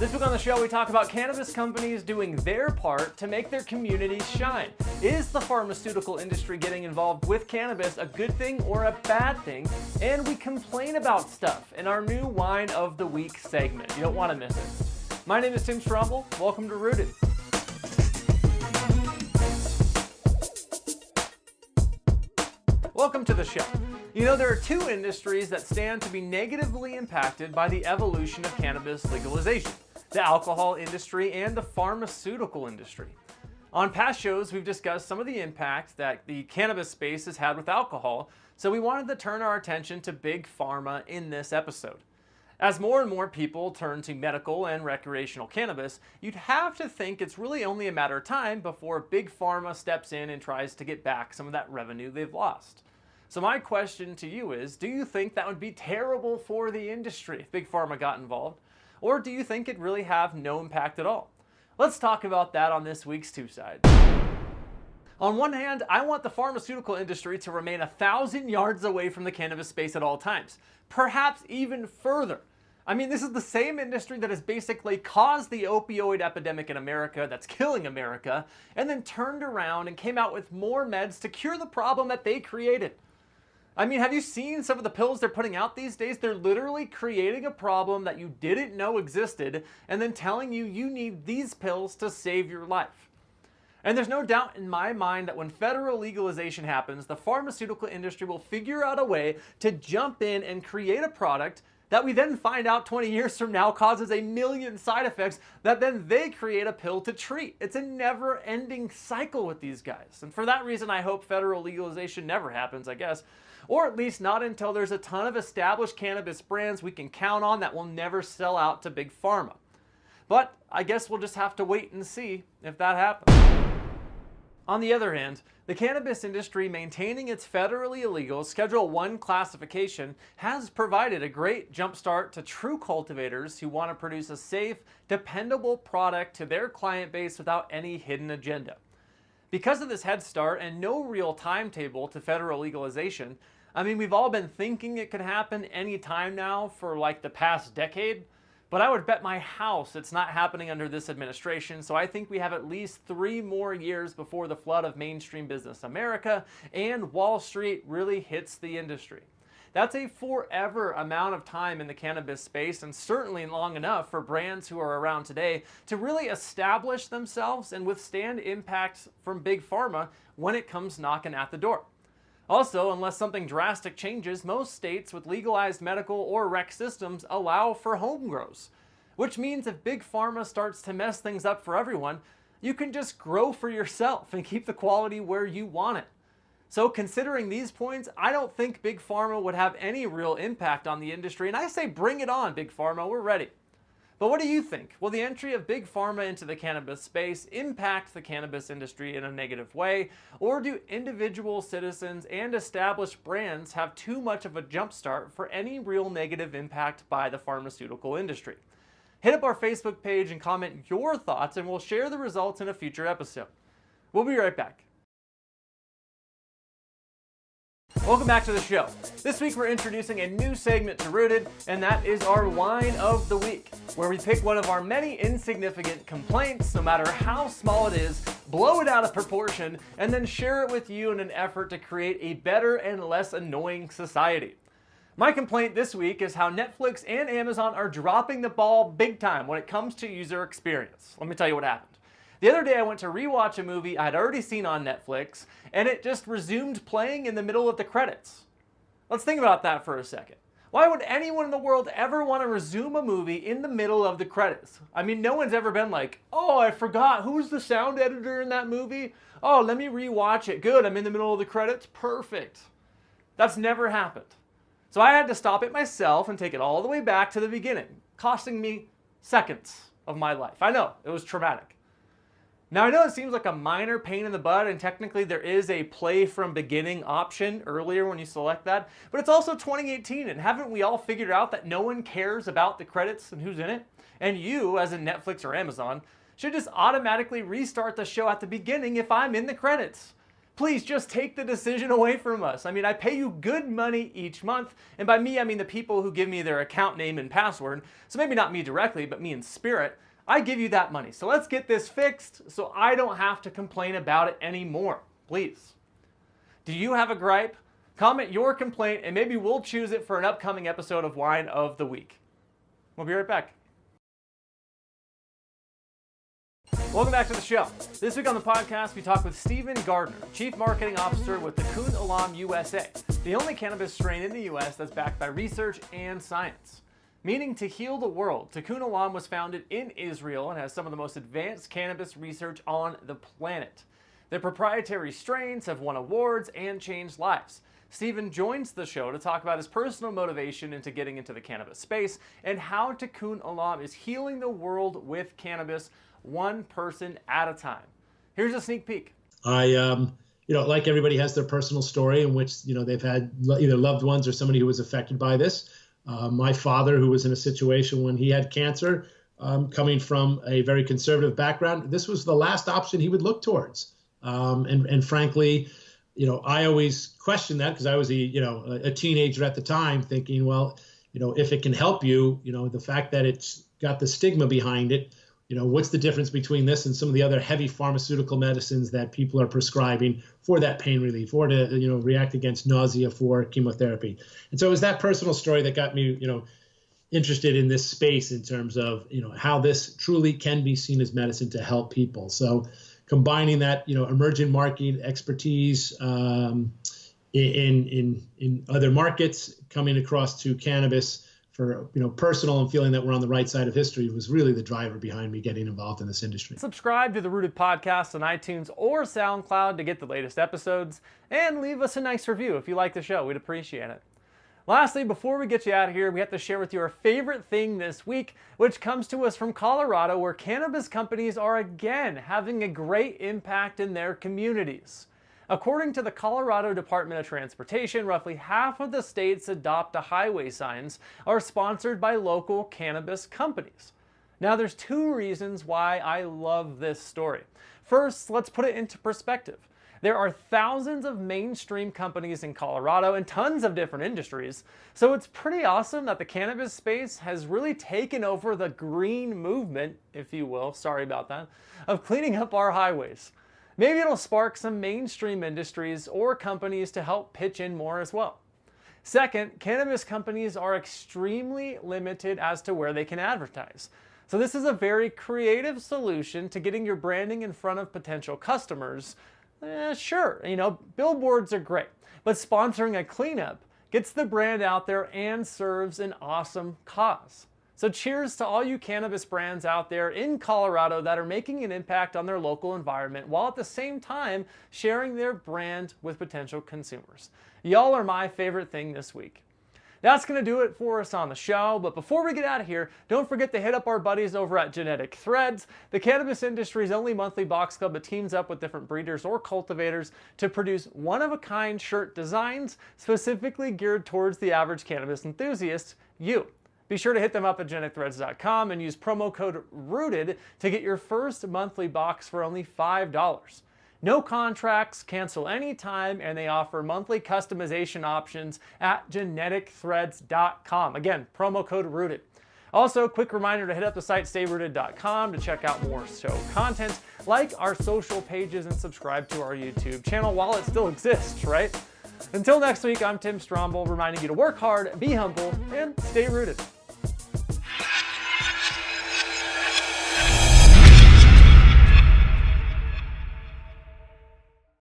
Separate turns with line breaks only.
This week on the show, we talk about cannabis companies doing their part to make their communities shine. Is the pharmaceutical industry getting involved with cannabis a good thing or a bad thing? And we complain about stuff in our new Whine of the Week segment. You don't want to miss it. My name is Tim Stromble. Welcome to Rooted. Welcome to the show. You know, there are two industries that stand to be negatively impacted by the evolution of cannabis legalization: the alcohol industry and the pharmaceutical industry. On past shows, we've discussed some of the impact that the cannabis space has had with alcohol, so we wanted to turn our attention to Big Pharma in this episode. As more and more people turn to medical and recreational cannabis, you'd have to think it's really only a matter of time before Big Pharma steps in and tries to get back some of that revenue they've lost. So my question to you is, do you think that would be terrible for the industry if Big Pharma got involved? Or do you think it'd really have no impact at all? Let's talk about that on this week's Two Sides. On one hand, I want the pharmaceutical industry to remain 1,000 yards away from the cannabis space at all times, perhaps even further. I mean, this is the same industry that has basically caused the opioid epidemic in America that's killing America, and then turned around and came out with more meds to cure the problem that they created. I mean, have you seen some of the pills they're putting out these days? They're literally creating a problem that you didn't know existed and then telling you you need these pills to save your life. And there's no doubt in my mind that when federal legalization happens, the pharmaceutical industry will figure out a way to jump in and create a product that we then find out 20 years from now causes 1 million side effects that then they create a pill to treat. It's a never-ending cycle with these guys. And for that reason, I hope federal legalization never happens, I guess. Or at least not until there's a ton of established cannabis brands we can count on that will never sell out to Big Pharma. But I guess we'll just have to wait and see if that happens. On the other hand, the cannabis industry maintaining its federally illegal Schedule I classification has provided a great jumpstart to true cultivators who want to produce a safe, dependable product to their client base without any hidden agenda. Because of this head start and no real timetable to federal legalization, I mean, we've all been thinking it could happen any time now for like the past decade, but I would bet my house it's not happening under this administration, so I think we have at least 3 more years before the flood of mainstream business America and Wall Street really hits the industry. That's a forever amount of time in the cannabis space, and certainly long enough for brands who are around today to really establish themselves and withstand impacts from Big Pharma when it comes knocking at the door. Also, unless something drastic changes, most states with legalized medical or rec systems allow for home grows, which means if Big Pharma starts to mess things up for everyone, you can just grow for yourself and keep the quality where you want it. So considering these points, I don't think Big Pharma would have any real impact on the industry, and I say bring it on, Big Pharma, we're ready. But what do you think? Will the entry of Big Pharma into the cannabis space impact the cannabis industry in a negative way, or do individual citizens and established brands have too much of a jumpstart for any real negative impact by the pharmaceutical industry? Hit up our Facebook page and comment your thoughts, and we'll share the results in a future episode. We'll be right back. Welcome back to the show. This week we're introducing a new segment to Rooted, and that is our Whine of the Week, where we pick one of our many insignificant complaints, no matter how small it is, blow it out of proportion, and then share it with you in an effort to create a better and less annoying society. My complaint this week is how Netflix and Amazon are dropping the ball big time when it comes to user experience. Let me tell you what happened. The other day I went to rewatch a movie I'd already seen on Netflix, and it just resumed playing in the middle of the credits. Let's think about that for a second. Why would anyone in the world ever want to resume a movie in the middle of the credits? I mean, no one's ever been like, oh, I forgot, who's the sound editor in that movie? Oh, let me rewatch it. Good, I'm in the middle of the credits. Perfect. That's never happened. So I had to stop it myself and take it all the way back to the beginning, costing me seconds of my life. I know, it was traumatic. Now I know it seems like a minor pain in the butt, and technically there is a play from beginning option earlier when you select that, but it's also 2018, and haven't we all figured out that no one cares about the credits and who's in it? And you, as in Netflix or Amazon, should just automatically restart the show at the beginning if I'm in the credits. Please just take the decision away from us. I mean, I pay you good money each month, and by me, I mean the people who give me their account name and password, so maybe not me directly, but me in spirit. I give you that money. So let's get this fixed so I don't have to complain about it anymore, please. Do you have a gripe? Comment your complaint, and maybe we'll choose it for an upcoming episode of Whine of the Week. We'll be right back. Welcome back to the show. This week on the podcast, we talk with Stephen Gardner, Chief Marketing Officer with Tikun Olam USA, the only cannabis strain in the U.S. that's backed by research and science. Meaning to heal the world, Tikun Olam was founded in Israel and has some of the most advanced cannabis research on the planet. Their proprietary strains have won awards and changed lives. Stephen joins the show to talk about his personal motivation into getting into the cannabis space and how Tikun Olam is healing the world with cannabis one person at a time. Here's a sneak peek.
Like everybody has their personal story in which, they've had either loved ones or somebody who was affected by this. My father, who was in a situation when he had cancer, coming from a very conservative background, this was the last option he would look towards. And frankly, I always questioned that because I was a teenager at the time thinking, well, if it can help you, the fact that it's got the stigma behind it, what's the difference between this and some of the other heavy pharmaceutical medicines that people are prescribing for that pain relief or to, react against nausea for chemotherapy. And so it was that personal story that got me, interested in this space in terms of, how this truly can be seen as medicine to help people. So combining that, emerging market expertise in other markets, coming across to cannabis for personal and feeling that we're on the right side of history was really the driver behind me getting involved in this industry.
Subscribe to the Rooted Podcast on iTunes or SoundCloud to get the latest episodes, and leave us a nice review if you like the show. We'd appreciate it. Lastly, before we get you out of here, we have to share with you our favorite thing this week, which comes to us from Colorado, where cannabis companies are again having a great impact in their communities. According to the Colorado Department of Transportation, roughly half of the state's Adopt a Highway signs are sponsored by local cannabis companies. Now, there's two reasons why I love this story. First, let's put it into perspective. There are thousands of mainstream companies in Colorado and tons of different industries, so it's pretty awesome that the cannabis space has really taken over the green movement, if you will, sorry about that, of cleaning up our highways. Maybe it'll spark some mainstream industries or companies to help pitch in more as well. Second, cannabis companies are extremely limited as to where they can advertise. So this is a very creative solution to getting your branding in front of potential customers. Sure, billboards are great, but sponsoring a cleanup gets the brand out there and serves an awesome cause. So cheers to all you cannabis brands out there in Colorado that are making an impact on their local environment while at the same time sharing their brand with potential consumers. Y'all are my favorite thing this week. That's going to do it for us on the show, but before we get out of here, don't forget to hit up our buddies over at Genetic Threads, the cannabis industry's only monthly box club that teams up with different breeders or cultivators to produce one-of-a-kind shirt designs specifically geared towards the average cannabis enthusiast, you. Be sure to hit them up at geneticthreads.com and use promo code ROOTED to get your first monthly box for only $5. No contracts, cancel anytime, and they offer monthly customization options at geneticthreads.com. Again, promo code ROOTED. Also, quick reminder to hit up the site stayrooted.com to check out more show content, like our social pages, and subscribe to our YouTube channel while it still exists, right? Until next week, I'm Tim Stromble, reminding you to work hard, be humble, and stay rooted.